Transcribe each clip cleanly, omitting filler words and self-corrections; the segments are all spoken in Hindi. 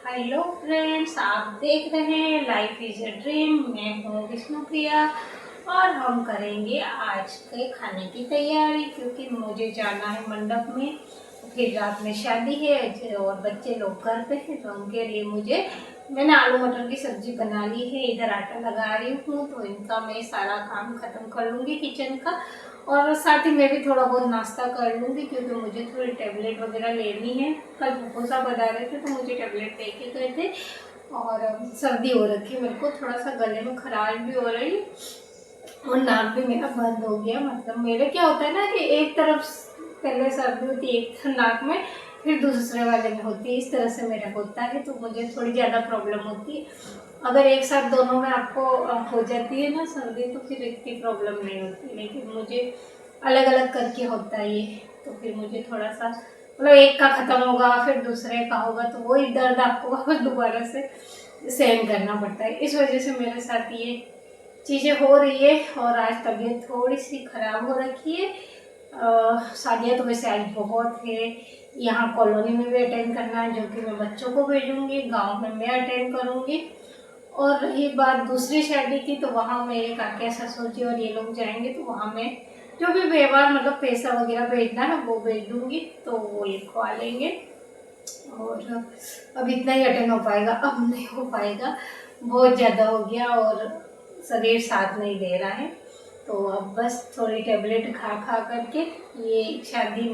हेलो फ्रेंड्स, आप देख रहे हैं लाइफ इज अ ड्रीम। मैं हूँ विष्णुप्रिया और हम करेंगे आज के खाने की तैयारी, क्योंकि मुझे जाना है मंडप में। फिर रात में शादी है और बच्चे लोग घर पे हैं, तो उनके लिए मैंने आलू मटर की सब्जी बना ली है। इधर आटा लगा रही हूँ, तो इनका मैं सारा काम खत्म कर लूँगी किचन का, और साथ ही मैं भी थोड़ा बहुत नाश्ता कर लूँगी, क्योंकि मुझे थोड़ी टेबलेट वगैरह लेनी है। कल फूफा बता रहे थे तो मुझे टेबलेट दे के गए थे, और सर्दी हो रखी है, मेरे को थोड़ा सा गले में खराश भी हो रही है और नाक भी मेरा बंद हो गया। मतलब मेरे क्या होता है ना कि एक तरफ पहले सर्दी होती है एक नाक में, फिर दूसरे वाले में होती है, इस तरह से मेरा होता है, तो मुझे थोड़ी ज़्यादा प्रॉब्लम होती है। अगर एक साथ दोनों में आपको हो जाती है ना सर्दी, तो फिर इतनी प्रॉब्लम नहीं होती, लेकिन मुझे अलग अलग करके होता है ये। तो फिर मुझे थोड़ा सा मतलब एक का ख़त्म होगा फिर दूसरे का होगा, तो वही दर्द आपको वापस दोबारा से सहन करना पड़ता है। इस वजह से मेरे साथ ये चीज़ें हो रही है, और आज तबीयत थोड़ी सी ख़राब हो रखी है। शादियाँ तो वैसे आज बहुत है, यहाँ कॉलोनी में भी अटेंड करना है, जो कि मैं बच्चों को भेजूँगी, गांव में मैं अटेंड करूँगी। और रही बात दूसरी शादी की, तो वहाँ मेरे काका ससुर जी और ये लोग जाएंगे, तो वहाँ मैं जो भी व्यवहार मतलब पैसा वगैरह भेजना है वो भेज दूँगी, तो वो लिखवा लेंगे। और अब इतना ही अटेंड हो पाएगा, अब नहीं हो पाएगा, बहुत ज़्यादा हो गया और शरीर साथ नहीं दे रहा है। तो अब बस थोड़ी टेबलेट खा खा करके ये शादी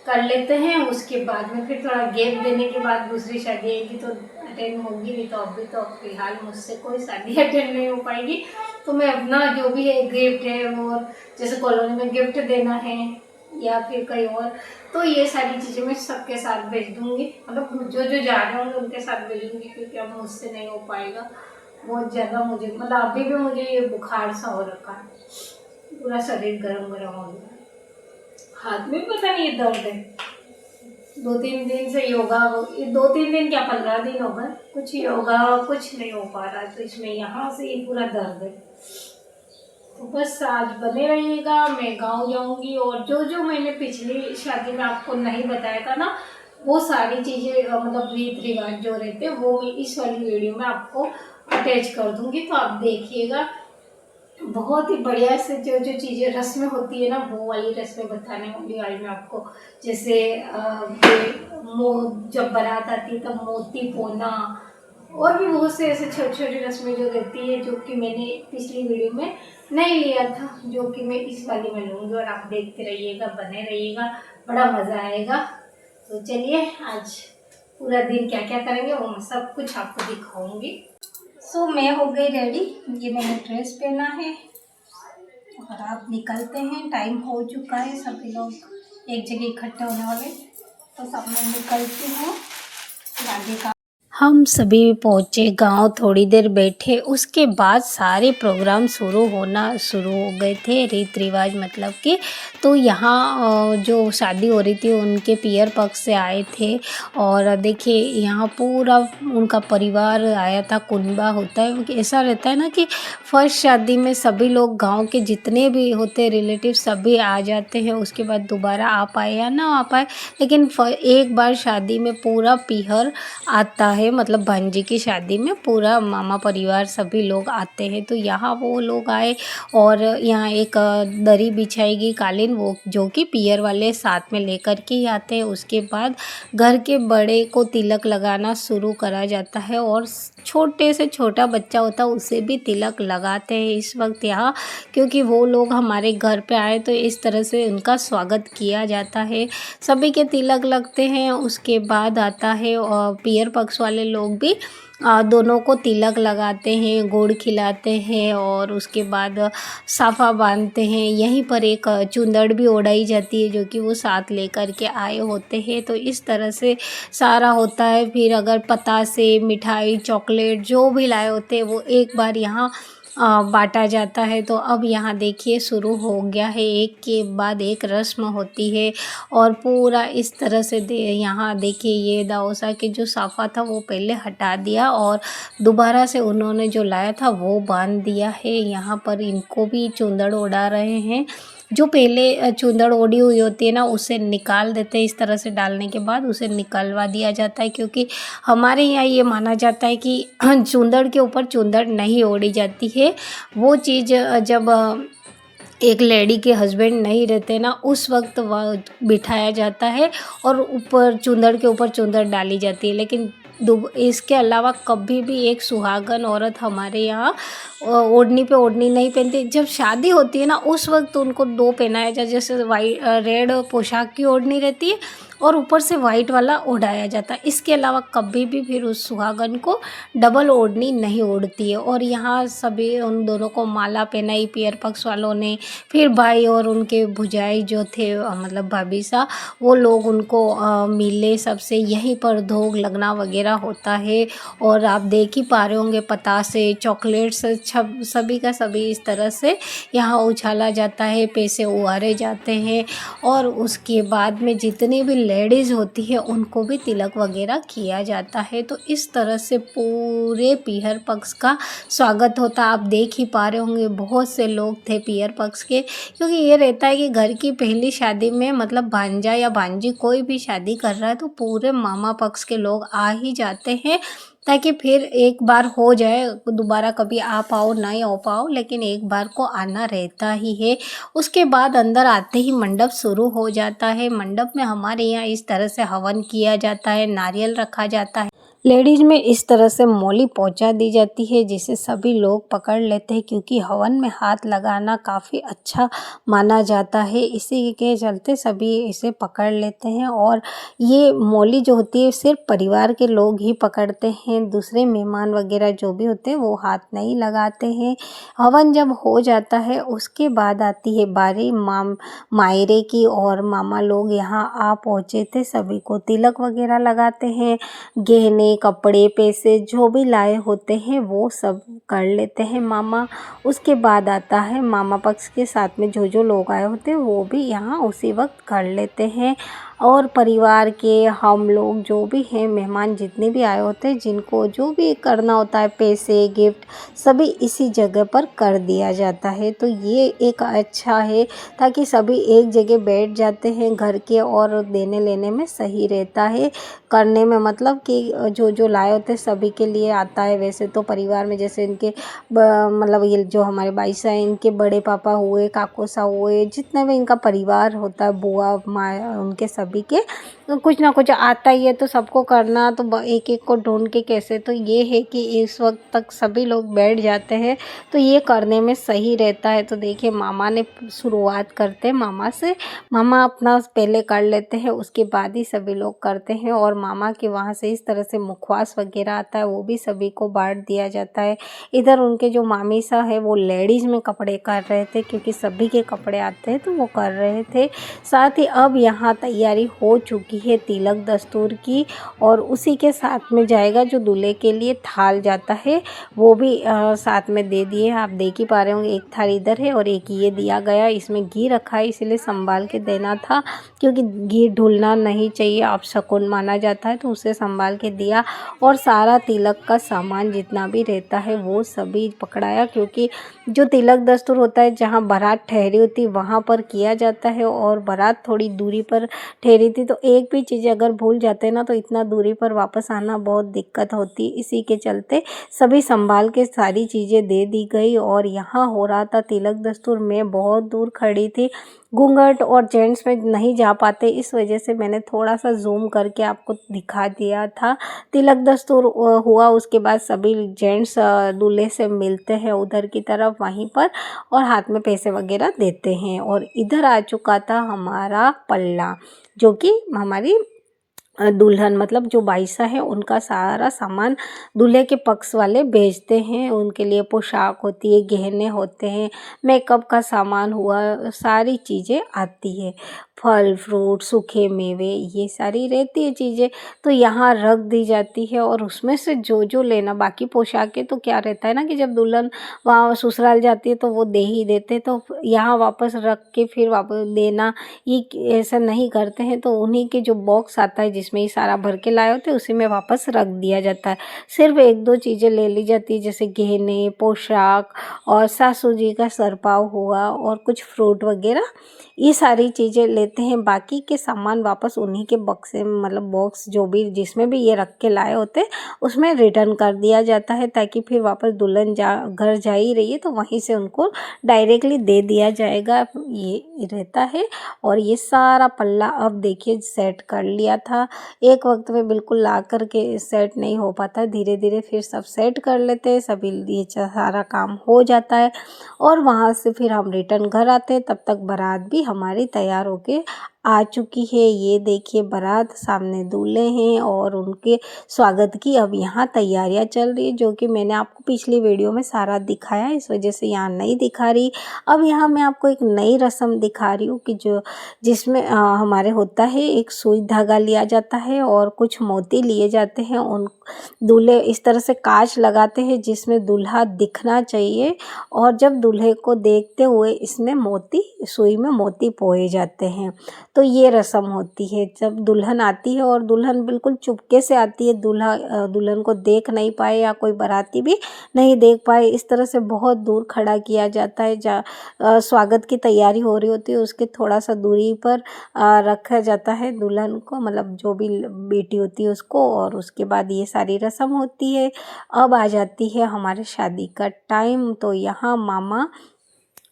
कर लेते हैं, उसके बाद में फिर थोड़ा गैप देने के बाद दूसरी शादी आएगी तो अटेंड होगी, नहीं तो अभी तो फिलहाल मुझसे कोई शादी अटेंड नहीं हो पाएगी। तो मैं अपना जो भी है गिफ्ट है, और जैसे कॉलोनी में गिफ्ट देना है या फिर कहीं और, तो ये सारी चीज़ें मैं सबके साथ भेज दूँगी, मतलब जो जो जा रहे होंगे उनके साथ भेजूँगी, क्योंकि अब मुझसे नहीं हो पाएगा। बहुत ज़्यादा मुझे मतलब अभी भी मुझे ये बुखार सा हो रखा है, पूरा शरीर गर्म गर्म हो गया है, हाथ में पता नहीं ये दर्द है। 2-3 दिन से योगा, ये 2-3 दिन क्या 15 दिन हो गए, कुछ योगा कुछ नहीं हो पा रहा है, तो इसमें यहाँ से ये पूरा दर्द है। तो बस आज बने रहिएगा, मैं गांव जाऊंगी, और जो जो मैंने पिछली शादी में आपको नहीं बताया था ना, वो सारी चीज़ें मतलब रीत रिवाज जो रहते हैं वो मैं इस वाली वीडियो में आपको अटैच कर दूंगी, तो आप देखिएगा। बहुत ही बढ़िया से जो जो चीज़ें रस्में होती है ना, वो वाली रस्में बताने वाली आज मैं आपको। जैसे जब बारात आती है तब मोती पोना, और भी बहुत से ऐसे छोटी छोटी रस्में जो रहती है, जो कि मैंने पिछली वीडियो में नहीं लिया था, जो कि मैं इस वाली में लूँगी। और आप देखते रहिएगा, बने रहिएगा, बड़ा मज़ा आएगा। तो चलिए आज पूरा दिन क्या क्या करेंगे वो मैं सब कुछ आपको दिखाऊंगी। सो मैं हो गई रेडी, ये मैंने ड्रेस पहना है, और आप निकलते हैं, टाइम हो चुका है, सभी लोग एक जगह इकट्ठे होने वाले, तो सब मैं निकलती हूँ आगे का। हम सभी पहुँचे गांव, थोड़ी देर बैठे, उसके बाद सारे प्रोग्राम शुरू हो गए थे, रीत रिवाज मतलब कि। तो यहाँ जो शादी हो रही थी उनके पियर पक्ष से आए थे, और देखिए यहाँ पूरा उनका परिवार आया था, कुनबा होता है, ऐसा रहता है ना कि फर्स्ट शादी में सभी लोग गांव के जितने भी होते रिलेटिव सभी आ जाते हैं, उसके बाद दोबारा आ पाए या ना आ पाए, लेकिन एक बार शादी में पूरा पीहर आता है, मतलब भांजी की शादी में पूरा मामा परिवार सभी लोग आते हैं। तो यहाँ वो लोग आए, और यहाँ एक दरी बिछाएगी कालीन, वो जो कि पियर वाले साथ में लेकर के ही आते हैं। उसके बाद घर के बड़े को तिलक लगाना शुरू करा जाता है, और छोटे से छोटा बच्चा होता है उसे भी तिलक लगाते हैं इस वक्त यहाँ, क्योंकि वो लोग हमारे घर पे आए, तो इस तरह से उनका स्वागत किया जाता है। सभी के तिलक लगते हैं, उसके बाद आता है और पियर पक्ष वाले लोग भी दोनों को तिलक लगाते हैं, गुड़ खिलाते हैं, और उसके बाद साफा बांधते हैं। यहीं पर एक चुंदड़ भी ओढ़ाई जाती है, जो कि वो साथ लेकर के आए होते हैं। तो इस तरह से सारा होता है। फिर अगर पतासे, मिठाई, चॉकलेट जो भी लाए होते हैं वो एक बार यहाँ बांटा जाता है। तो अब यहाँ देखिए शुरू हो गया है, एक के बाद एक रस्म होती है, और पूरा इस तरह से यहाँ देखिए ये दाओसा के जो साफा था वो पहले हटा दिया, और दोबारा से उन्होंने जो लाया था वो बांध दिया है। यहाँ पर इनको भी चुंदड़ उड़ा रहे हैं, जो पहले चुंदड़ ओढ़ी हुई होती है ना उसे निकाल देते हैं। इस तरह से डालने के बाद उसे निकलवा दिया जाता है, क्योंकि हमारे यहाँ ये माना जाता है कि चुंदड़ के ऊपर चुंदड़ नहीं ओढ़ी जाती है। वो चीज़ जब एक लेडी के हस्बैंड नहीं रहते ना उस वक्त वह बिठाया जाता है और ऊपर चुंदड़ के ऊपर चुंदड़ डाली जाती है। लेकिन इसके अलावा कभी भी एक सुहागन औरत हमारे यहाँ ओढ़नी पे ओढ़नी नहीं पहनती। जब शादी होती है ना उस वक्त उनको दो पहनाया जाता है, जैसे वाइट रेड पोशाक की ओढ़नी रहती है और ऊपर से वाइट वाला ओढ़ाया जाता है। इसके अलावा कभी भी फिर उस सुहागन को डबल ओढ़नी नहीं ओढ़ती है। और यहाँ सभी उन दोनों को माला पहनाई पियर पक्ष वालों ने। फिर भाई और उनके भुजाई जो थे मतलब भाभी सा, वो लोग उनको मिले सबसे। यहीं पर धोग लगना वगैरह होता है। और आप देख ही पा रहे होंगे पतासे चॉकलेट्स सभी का सभी इस तरह से यहाँ उछाला जाता है, पैसे उड़ाए जाते हैं। और उसके बाद में जितनी भी लेडीज़ होती है उनको भी तिलक वगैरह किया जाता है। तो इस तरह से पूरे पीहर पक्ष का स्वागत होता। आप देख ही पा रहे होंगे बहुत से लोग थे पीहर पक्ष के, क्योंकि ये रहता है कि घर की पहली शादी में मतलब भांजा या भांजी कोई भी शादी कर रहा है तो पूरे मामा पक्ष के लोग आ ही जाते हैं, ताकि फिर एक बार हो जाए, दोबारा कभी आ पाओ नहीं आ पाओ, लेकिन एक बार को आना रहता ही है। उसके बाद अंदर आते ही मंडप शुरू हो जाता है। मंडप में हमारे यहाँ इस तरह से हवन किया जाता है, नारियल रखा जाता है। लेडीज़ में इस तरह से मौली पहुंचा दी जाती है जिसे सभी लोग पकड़ लेते हैं, क्योंकि हवन में हाथ लगाना काफ़ी अच्छा माना जाता है। इसी के चलते सभी इसे पकड़ लेते हैं। और ये मौली जो होती है सिर्फ परिवार के लोग ही पकड़ते हैं, दूसरे मेहमान वगैरह जो भी होते हैं वो हाथ नहीं लगाते हैं। हवन जब हो जाता है उसके बाद आती है बारी मायरे की, और मामा लोग यहाँ आ पहुँचे थे, सभी को तिलक वगैरह लगाते हैं। गहने कपड़े पैसे जो भी लाए होते हैं वो सब कर लेते हैं मामा। उसके बाद आता है मामा पक्ष के साथ में जो जो लोग आए होते हैं वो भी यहाँ उसी वक्त कर लेते हैं। और परिवार के हम लोग जो भी हैं मेहमान जितने भी आए होते हैं जिनको जो भी करना होता है पैसे गिफ्ट सभी इसी जगह पर कर दिया जाता है। तो ये एक अच्छा है, ताकि सभी एक जगह बैठ जाते हैं घर के, और देने लेने में सही रहता है। करने में मतलब कि जो जो लाए होते हैं सभी के लिए आता है। वैसे तो परिवार में जैसे इनके मतलब ये जो हमारे भाई साहब हैं इनके बड़े पापा हुए, काको साहब हुए, जितना भी इनका परिवार होता है बुआ माँ उनके सभी के कुछ ना कुछ आता ही है। तो सबको करना तो एक एक को ढूंढ के कैसे, तो ये है कि इस वक्त तक सभी लोग बैठ जाते हैं तो ये करने में सही रहता है। तो देखिए मामा ने शुरुआत करते हैं मामा से, मामा अपना पहले कर लेते हैं उसके बाद ही सभी लोग करते हैं। और मामा के वहाँ से इस तरह से मुखवास वगैरह आता है वो भी सभी को बांट दिया जाता है। इधर उनके जो मामी सा है वो लेडीज़ में कपड़े कर रहे थे, क्योंकि सभी के कपड़े आते हैं तो वो कर रहे थे। साथ ही अब यहाँ तैयारी हो चुकी है तिलक दस्तूर की, और उसी के साथ में जाएगा जो दूल्हे के लिए थाल जाता है वो भी साथ में दे दिए। आप देख ही पा रहे होंगे एक थाल इधर है और एक ये दिया गया, इसमें घी रखा है इसलिए संभाल के देना था, क्योंकि घी ढुलना नहीं चाहिए, आप शकुन माना जाता है, तो उसे संभाल के दिया। और सारा तिलक का सामान जितना भी रहता है वो सभी पकड़ाया, क्योंकि जो तिलक दस्तूर होता है जहाँ बारात ठहरी होती वहाँ पर किया जाता है, और बारात थोड़ी दूरी पर ठहरी थी तो एक भी चीज़ अगर भूल जाते हैं ना तो इतना दूरी पर वापस आना बहुत दिक्कत होती। इसी के चलते सभी संभाल के सारी चीज़ें दे दी गई। और यहाँ हो रहा था तिलक दस्तूर, मैं बहुत दूर खड़ी थी, घूंघट और जेंट्स में नहीं जा पाते, इस वजह से मैंने थोड़ा सा जूम करके आपको दिखा दिया था। तिलक दस्तूर हुआ उसके बाद सभी जेंट्स दूल्हे से मिलते हैं उधर की तरफ वहीं पर, और हाथ में पैसे वगैरह देते हैं। और इधर आ चुका था हमारा पल्ला, जो कि हमारी दुल्हन मतलब जो बाईसा है उनका सारा सामान दूल्हे के पक्ष वाले भेजते हैं। उनके लिए पोशाक होती है, गहने होते हैं, मेकअप का सामान हुआ, सारी चीज़ें आती है, फल फ्रूट सूखे मेवे ये सारी रहती है चीज़ें, तो यहाँ रख दी जाती है। और उसमें से जो जो लेना, बाकी पोशाकें तो क्या रहता है ना कि जब दुल्हन वहाँ ससुराल जाती है तो वो दे ही देते, तो यहाँ वापस रख के फिर वापस देना ये ऐसा नहीं करते हैं। तो उन्हीं के जो बॉक्स आता है जिसमें ये सारा भर के लाए होते हैं उसी में वापस रख दिया जाता है। सिर्फ 1-2 चीज़ें ले ली जाती है, जैसे गहने, पोशाक और सासू जी का सरपाव हुआ और कुछ फ्रूट वगैरह, ये सारी चीज़ें लेते हैं। बाकी के सामान वापस उन्हीं के बक्से में, मतलब बॉक्स जो भी जिसमें भी ये रख के लाए होते उसमें रिटर्न कर दिया जाता है, ताकि फिर वापस दुल्हन घर जा ही रही है तो वहीं से उनको डायरेक्टली दे दिया जाएगा, ये रहता है। और ये सारा पल्ला अब देखिए सेट कर लिया था। एक वक्त में बिल्कुल ला कर के सेट नहीं हो पाता, धीरे धीरे फिर सब सेट कर लेते हैं, सभी ये सारा काम हो जाता है और वहाँ से फिर हम रिटर्न घर आते हैं। तब तक बारात भी हमारी तैयार होके आ चुकी है। ये देखिए बारात, सामने दूल्हे हैं और उनके स्वागत की अब यहाँ तैयारियाँ चल रही है, जो कि मैंने आपको पिछली वीडियो में सारा दिखाया, इस वजह से यहाँ नहीं दिखा रही। अब यहाँ मैं आपको एक नई रस्म दिखा रही हूँ कि जिसमें हमारे होता है, एक सुई धागा लिया जाता है और कुछ मोती लिए जाते हैं। उन दूल्हे इस तरह से कांच लगाते हैं जिसमें दूल्हा दिखना चाहिए, और जब दूल्हे को देखते हुए इसमें मोती, सुई में मोती पोए जाते हैं। तो ये रस्म होती है जब दुल्हन आती है, और दुल्हन बिल्कुल चुपके से आती है, दुल्हन को देख नहीं पाए या कोई बाराती भी नहीं देख पाए, इस तरह से बहुत दूर खड़ा किया जाता है। स्वागत की तैयारी हो रही होती है उसके थोड़ा सा दूरी पर रखा जाता है दुल्हन को, मतलब जो भी बेटी होती है उसको, और उसके बाद ये सारी रस्म होती है। अब आ जाती है हमारे शादी का टाइम। तो यहाँ मामा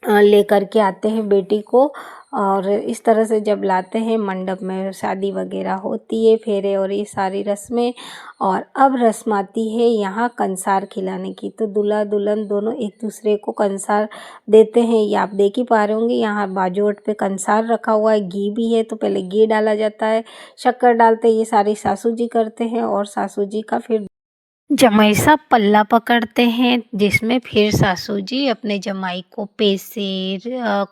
लेकर के आते हैं बेटी को, और इस तरह से जब लाते हैं मंडप में शादी वगैरह होती है, फेरे और ये सारी रस्में। और अब रस्म आती है यहाँ कंसार खिलाने की। तो दूल्हा दुल्हन दोनों एक दूसरे को कंसार देते हैं। ये आप देख ही पा रहे होंगे, यहाँ बाजूट पे कंसार रखा हुआ है, घी भी है। तो पहले घी डाला जाता है, शक्कर डालते हैं, ये सारी सासू जी करते हैं, और सासू जी का फिर जमाई साहब पल्ला पकड़ते हैं, जिसमें फिर सासू जी अपने जमाई को पैसे,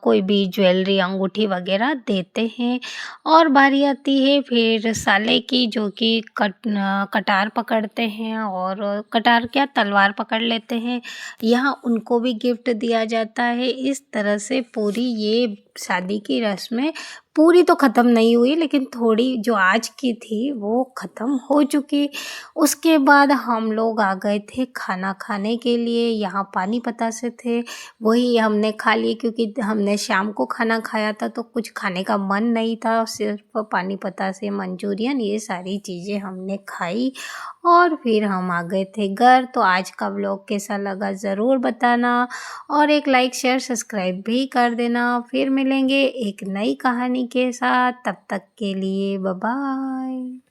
कोई भी ज्वेलरी, अंगूठी वगैरह देते हैं। और बारी आती है फिर साले की, जो कि कटार पकड़ते हैं, और कटार क्या, तलवार पकड़ लेते हैं। यहाँ उनको भी गिफ्ट दिया जाता है। इस तरह से पूरी ये शादी की रस्में पूरी तो ख़त्म नहीं हुई, लेकिन थोड़ी जो आज की थी वो ख़त्म हो चुकी। उसके बाद हम लोग आ गए थे खाना खाने के लिए। यहाँ पानी पतासे थे, वही हमने खा लिए, क्योंकि हमने शाम को खाना खाया था तो कुछ खाने का मन नहीं था। सिर्फ पानी पतासे, मंचूरियन, ये सारी चीज़ें हमने खाई और फिर हम आ गए थे घर। तो आज का व्लॉग कैसा लगा ज़रूर बताना, और एक लाइक शेयर सब्सक्राइब भी कर देना। फिर मिलेंगे एक नई कहानी के साथ, तब तक के लिए बाय बाय।